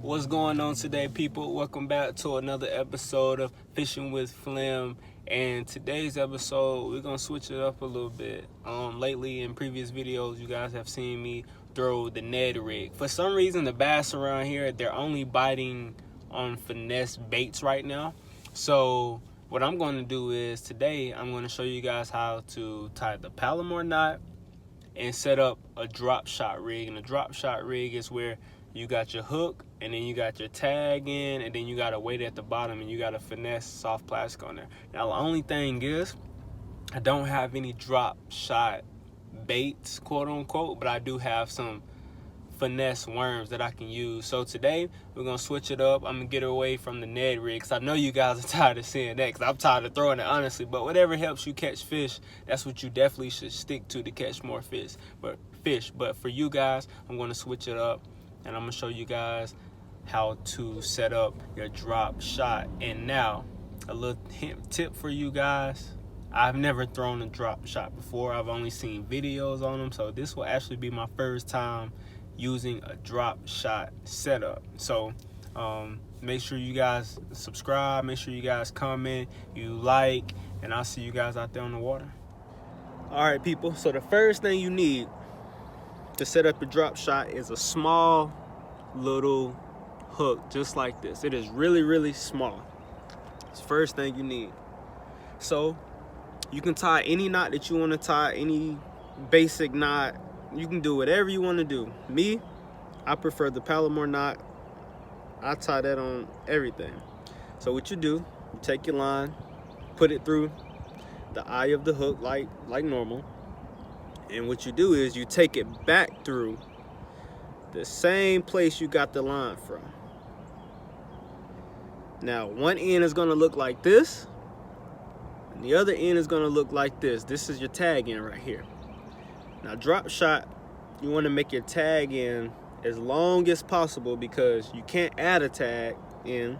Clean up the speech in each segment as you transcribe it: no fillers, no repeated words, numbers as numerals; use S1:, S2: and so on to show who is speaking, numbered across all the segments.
S1: What's going on today, people? Welcome back to another episode of Fishing with Flim. And today's episode, we're gonna switch it up a little bit. Lately in previous videos, you guys have seen me throw the Ned rig. For some reason, the bass around here, they're only biting on finesse baits right now. So what I'm going to do is today, I'm going to show you guys how to tie the Palomar knot and set up a drop shot rig. And a drop shot rig is where you got your hook and then you got your tag in, and then you got a weight at the bottom, and you got a Finesse soft plastic on there. Now the only thing is, I don't have any drop shot baits, quote unquote, but I do have some Finesse worms that I can use. So today we're gonna switch it up. I'm gonna get away from the Ned rig, because I know you guys are tired of seeing that, because I'm tired of throwing it, honestly. But whatever helps you catch fish, that's what you definitely should stick to catch more fish. But for you guys, I'm gonna switch it up, and I'm gonna show you guys how to set up your drop shot. And now a little tip for you guys: I've never thrown a drop shot before. I've only seen videos on them, so this will actually be my first time using a drop shot setup. So make sure you guys subscribe, make sure you guys comment, you like, and I'll see you guys out there on the water. All right, people, so the first thing you need to set up a drop shot is a small little hook, just like this. It is really small. It's the first thing you need. So you can tie any knot that you want to tie, any basic knot. You can do whatever you want to do. Me, I prefer the Palomar knot. I tie that on everything. So what you do, you take your line, put it through the eye of the hook like normal, and what you do is you take it back through the same place you got the line from. Now one end is going to look like this, and the other end is going to look like this. This is your tag end right here. Now drop shot, you want to make your tag in as long as possible, because you can't add a tag in,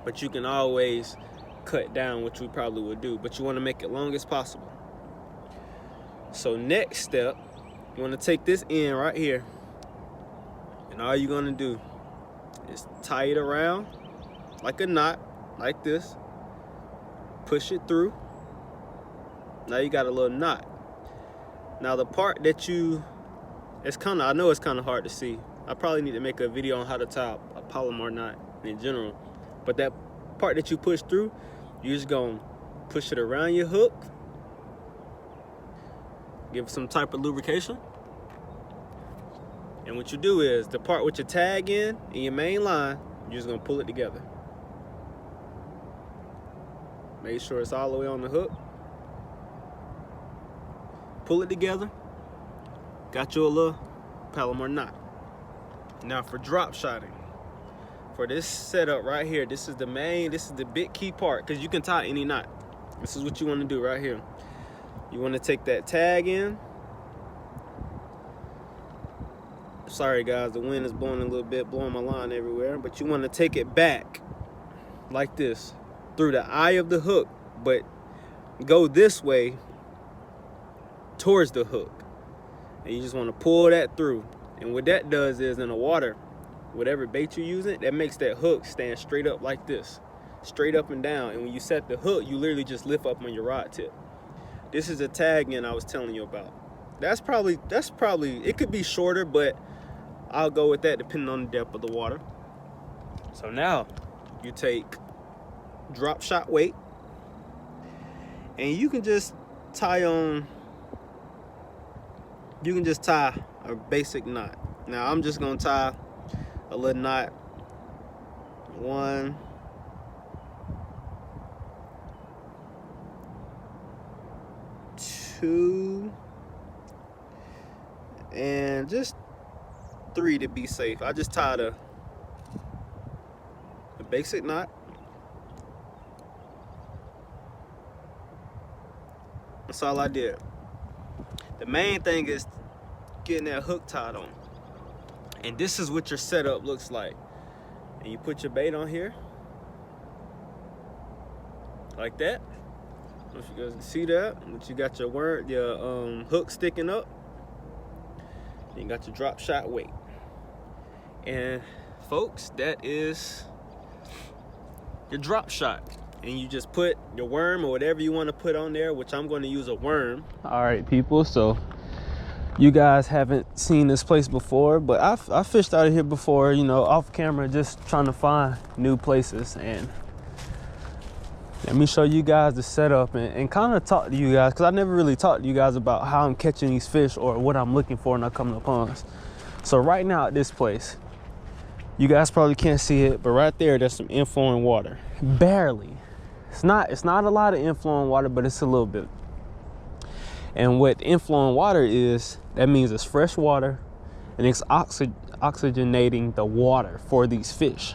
S1: but you can always cut down, which we probably would do, but you want to make it long as possible. So next step, you want to take this end right here, and all you're going to do is tie it around like a knot, like this, push it through. Now you got a little knot. Now the part that I know it's kind of hard to see. I probably need to make a video on how to tie a Palomar knot in general. But that part that you push through, you're just gonna push it around your hook, give it some type of lubrication. And what you do is, the part with your tag in and your main line, you're just gonna pull it together. Make sure it's all the way on the hook. Pull it together. Got you a little Palomar knot. Now for drop shotting, for this setup right here, this is the big key part, because you can tie any knot. This is what you want to do right here. You want to take that tag in. Sorry guys, the wind is blowing a little bit, blowing my line everywhere, but you want to take it back like this through the eye of the hook, but go this way towards the hook, and you just want to pull that through. And what that does is, in the water, whatever bait you're using, that makes that hook stand straight up like this, straight up and down. And when you set the hook, you literally just lift up on your rod tip. This is a tag in I was telling you about. That's probably it could be shorter, but I'll go with that depending on the depth of the water. So now you take drop shot weight, and you can just tie a basic knot. Now I'm just gonna tie a little knot. 1, 2, and just 3 to be safe. I just tied a basic knot. That's all I did. The main thing is getting that hook tied on. And this is what your setup looks like. And you put your bait on here like that. I don't know if you guys can see that, but you got your hook sticking up. You got your drop shot weight. And folks, that is your drop shot. And you just put your worm or whatever you want to put on there, which I'm going to use a worm. All right, people, so you guys haven't seen this place before, but I fished out of here before, you know, off camera, just trying to find new places. And let me show you guys the setup and kind of talk to you guys, because I never really talked to you guys about how I'm catching these fish or what I'm looking for when I come to ponds. So right now at this place, you guys probably can't see it, but right there, there's some inflowing water. Barely. It's not a lot of inflowing water, but it's a little bit. And what inflowing water is, that means it's fresh water and it's oxygenating the water for these fish.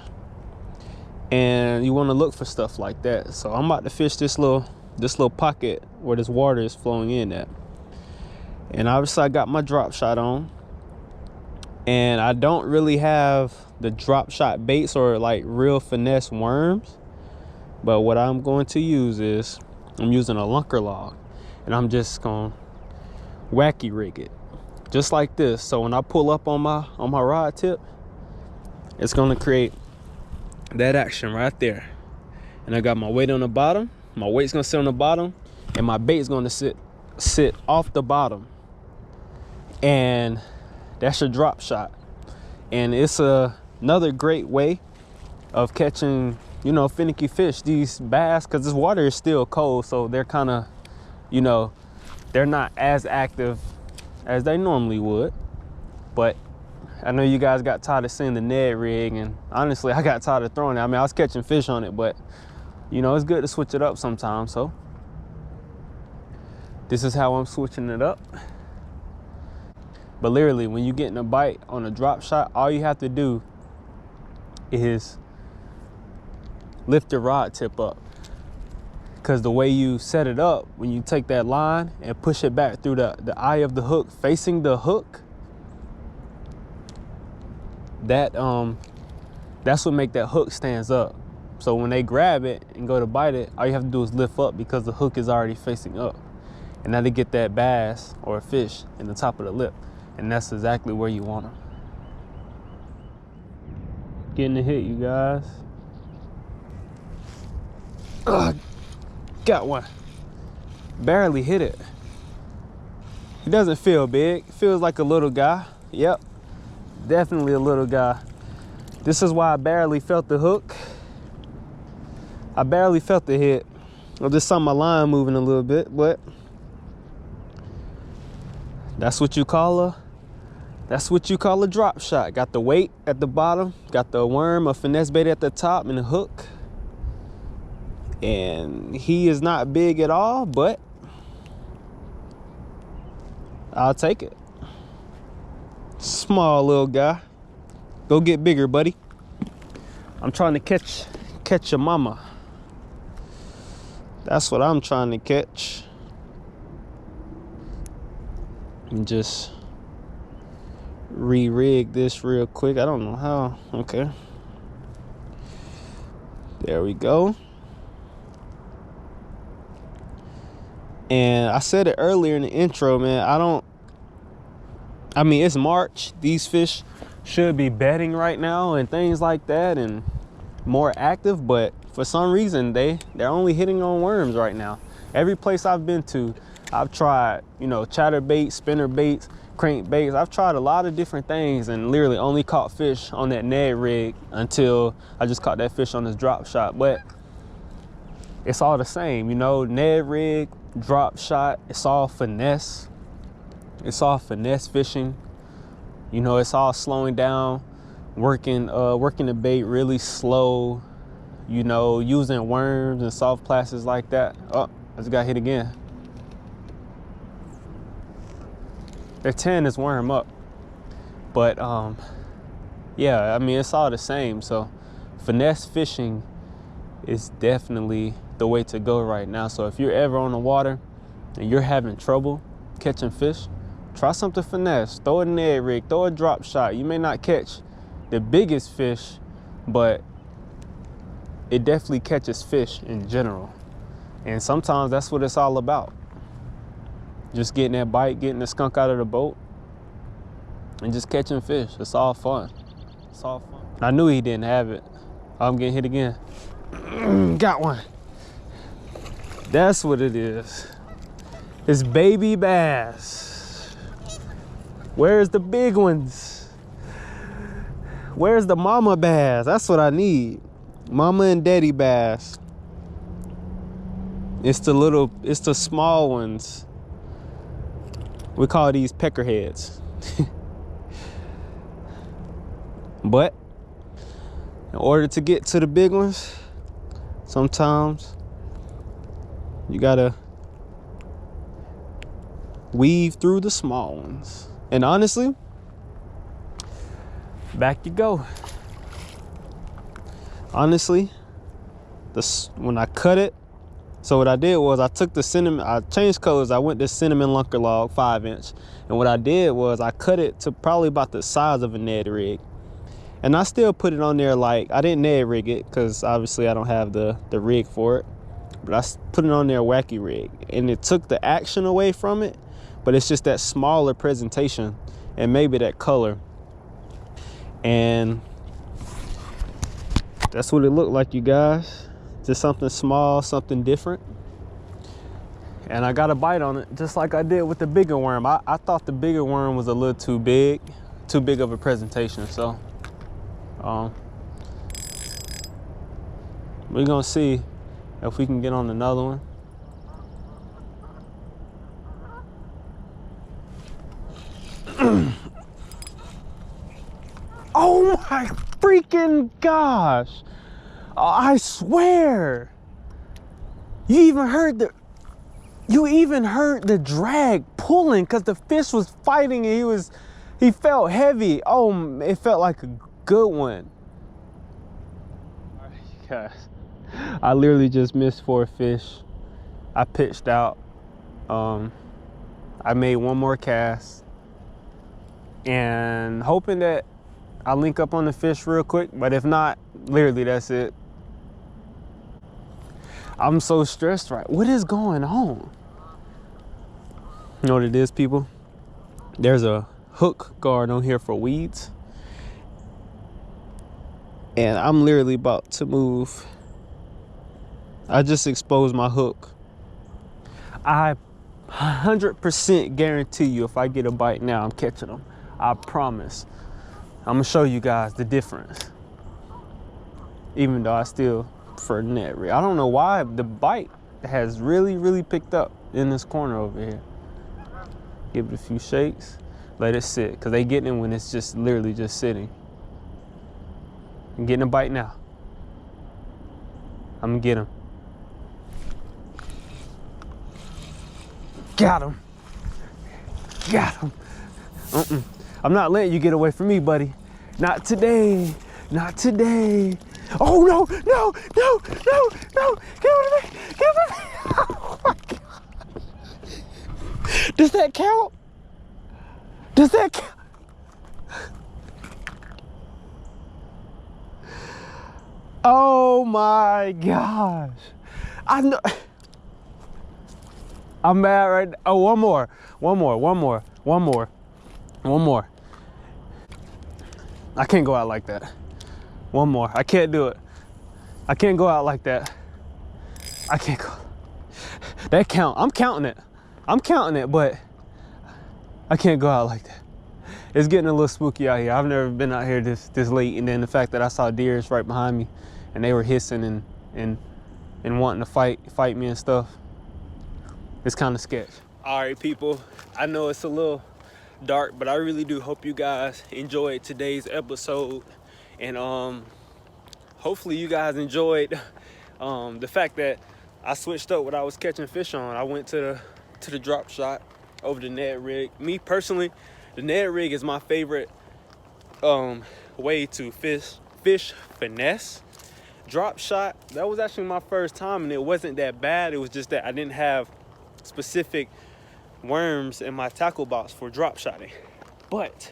S1: And you want to look for stuff like that. So I'm about to fish this little pocket where this water is flowing in at. And obviously I got my drop shot on. And I don't really have the drop shot baits or like real finesse worms. But what I'm going to use is, I'm using a lunker log, and I'm just gonna wacky rig it, just like this. So when I pull up on my rod tip, it's gonna create that action right there. And I got my weight on the bottom. My weight's gonna sit on the bottom, and my bait's gonna sit off the bottom. And that's your drop shot. And it's another great way of catching, you know, finicky fish, these bass, because this water is still cold, so they're kind of, you know, they're not as active as they normally would. But I know you guys got tired of seeing the Ned rig, and honestly, I got tired of throwing it. I mean, I was catching fish on it, but, you know, it's good to switch it up sometimes. So this is how I'm switching it up. But literally, when you're getting a bite on a drop shot, all you have to do is lift your rod tip up, because the way you set it up, when you take that line and push it back through the eye of the hook, facing the hook, that's what make that hook stands up. So when they grab it and go to bite it, all you have to do is lift up, because the hook is already facing up. And now they get that bass or a fish in the top of the lip, and that's exactly where you want them. Getting the hit, you guys. Got one. Barely hit it. He doesn't feel big. Feels like a little guy. Yep, definitely a little guy. This is why I barely felt the hook. I barely felt the hit. I just saw my line moving a little bit, but that's what you call a drop shot. Got the weight at the bottom, got the worm, a finesse bait at the top, and a hook. And he is not big at all, but I'll take it. Small little guy. Go get bigger, buddy. I'm trying to catch your mama. That's what I'm trying to catch. And just re-rig this real quick. I don't know how. Okay. There we go. And I said it earlier in the intro, man, I mean, it's March. These fish should be bedding right now and things like that and more active, but for some reason, they're only hitting on worms right now. Every place I've been to, I've tried, you know, chatter baits, spinner baits, crank baits. I've tried a lot of different things and literally only caught fish on that Ned rig until I just caught that fish on this drop shot. But it's all the same, you know, Ned rig, drop shot, it's all finesse. It's all finesse fishing. You know, it's all slowing down, working the bait really slow, you know, using worms and soft plastics like that. Oh, I just got hit again. They're tearing this worm up. But yeah, I mean, it's all the same. So finesse fishing is definitely the way to go right now. So if you're ever on the water and you're having trouble catching fish, try something finesse. Throw a Ned rig, throw a drop shot. You may not catch the biggest fish, but it definitely catches fish in general. And sometimes that's what it's all about. Just getting that bite, getting the skunk out of the boat, and just catching fish. It's all fun. It's all fun. I knew he didn't have it. Oh, I'm getting hit again. Got one. That's what it is. It's baby bass. Where's the big ones? Where's the mama bass? That's what I need. Mama and daddy bass. It's the small ones. We call these peckerheads. But in order to get to the big ones, sometimes you gotta weave through the small ones. And honestly, back you go. Honestly, when I cut it, so what I did was I took the cinnamon, I changed colors. I went to cinnamon lunker log 5-inch. And what I did was I cut it to probably about the size of a Ned rig. And I still put it on there like, I didn't Ned rig it because obviously I don't have the rig for it. But I put it on there wacky rig. And it took the action away from it, but it's just that smaller presentation and maybe that color. And that's what it looked like, you guys. Just something small, something different. And I got a bite on it, just like I did with the bigger worm. I thought the bigger worm was a little too big of a presentation. So we're gonna see if we can get on another one. Oh my freaking gosh. I swear. You even heard the drag pulling because the fish was fighting and he felt heavy. Oh, it felt like a good one. All right, guys. I literally just missed 4 fish. I pitched out. I made one more cast and hoping that I link up on the fish real quick, but if not, literally that's it. I'm so stressed right. What is going on? You know what it is, people? There's a hook guard on here for weeds. And I'm literally about to move. I just exposed my hook. I 100% guarantee you if I get a bite now, I'm catching them. I promise. I'm gonna show you guys the difference. Even though I still prefer net rig. I don't know why the bite has really picked up in this corner over here. Give it a few shakes, let it sit, because they getting it when it's just literally just sitting. I'm getting a bite now. I'm gonna get him. Got him. Got him. I'm not letting you get away from me, buddy. Not today. Not today. Oh, no, no, no, no, no. Get over me. Get over me. Oh, my God. Does that count? Does that count? Oh, my gosh. I know. I'm mad right now. Oh, one more. I can't go out like that. One more. I can't do it. I can't go out like that. I can't go. That count. I'm counting it, but I can't go out like that. It's getting a little spooky out here. I've never been out here this late, and then the fact that I saw deers right behind me and they were hissing and wanting to fight me and stuff. It's kind of sketch. All right, people. I know it's a little dark, but I really do hope you guys enjoyed today's episode, and hopefully you guys enjoyed the fact that I switched up what I was catching fish on. I went to the drop shot over the Ned rig. Me personally, the Ned rig is my favorite way to fish finesse. Drop shot, that was actually my first time, and it wasn't that bad. It was just that I didn't have specific worms in my tackle box for drop shotting. But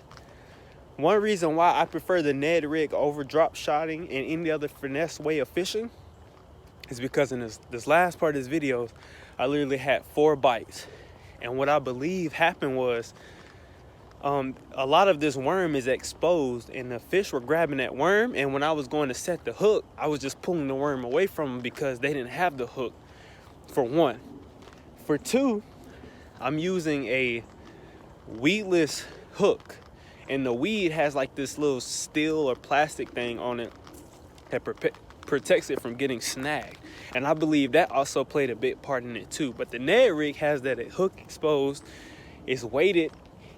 S1: one reason why I prefer the Ned rig over drop shotting and any other finesse way of fishing is because in this last part of this video, I literally had 4 bites. And what I believe happened was a lot of this worm is exposed, and the fish were grabbing that worm, and when I was going to set the hook, I was just pulling the worm away from them because they didn't have the hook, for one. For two, I'm using a weedless hook, and the weed has like this little steel or plastic thing on it that protects it from getting snagged, and I believe that also played a big part in it too. But the Ned rig has that hook exposed, it's weighted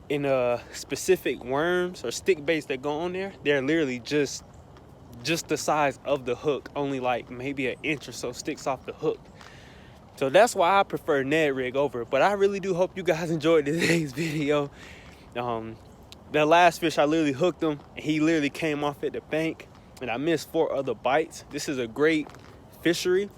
S1: in specific worms or stick baits that go on there. They're literally just the size of the hook, only like maybe an inch or so sticks off the hook. So that's why I prefer Ned rig over it. But I really do hope you guys enjoyed today's video. The last fish, I literally hooked him, and he literally came off at the bank, and I missed 4 other bites. This is a great fishery.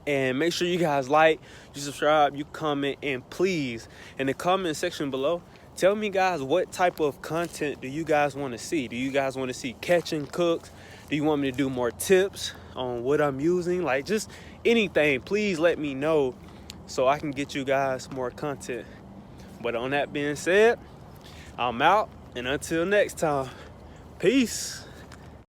S1: And make sure you guys like, you subscribe, you comment, and please, in the comment section below, tell me, guys, what type of content do you guys want to see? Do you guys want to see catching cooks? Do you want me to do more tips on what I'm using? Like, just anything, please let me know so I can get you guys more content. But on that being said, I'm out, and until next time, peace.